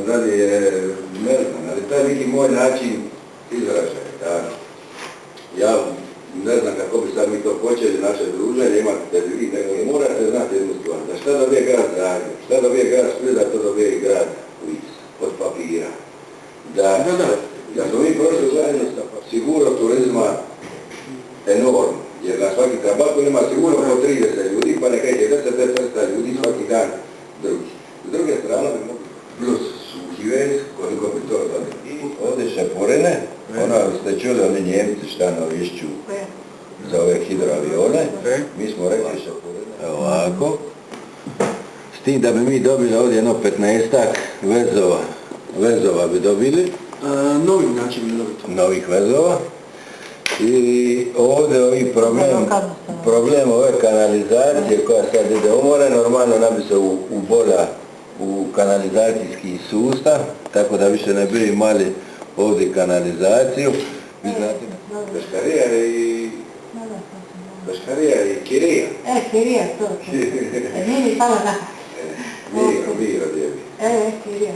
dalje je, ne znam, ali to je neki moj način izražaja. Tako. Ja ne znam kako bi sad mi to počeli, naše druženje, imate vi, nego morate znati jednu stvar, da šta dobije grad Zagreb, šta dobije grad Split, da to dobije i grad Vis, od papira. Da smo mi prošli zajedno sa sigurno turizma enormno, jer na svaki tabako ima sigurno po 30 ljudi, pa neka je 10 ljudi svaki dan drugi. S druge strane bi mogli plus suhi vez, koliko bi to dobili. I ovdje Šepurine, ono ste čuli, oni Njemci šta navišću za ove hidroavione, mi smo rekli Šepurine ovako, s tim da bi mi dobili ovdje jedno 15-ak vezova bi dobili. Novi način bi dobiti. Novih vezova. I ovdje ovi problem ove kanalizacije koja sad ide u more, normalno ona bi se ubola u kanalizacijski sustav, tako da više ne bi imali ovdje kanalizaciju. Vi znate, Beškarija i Kirija. Kirija, to. Nije mi palo na. Miro, Kirija.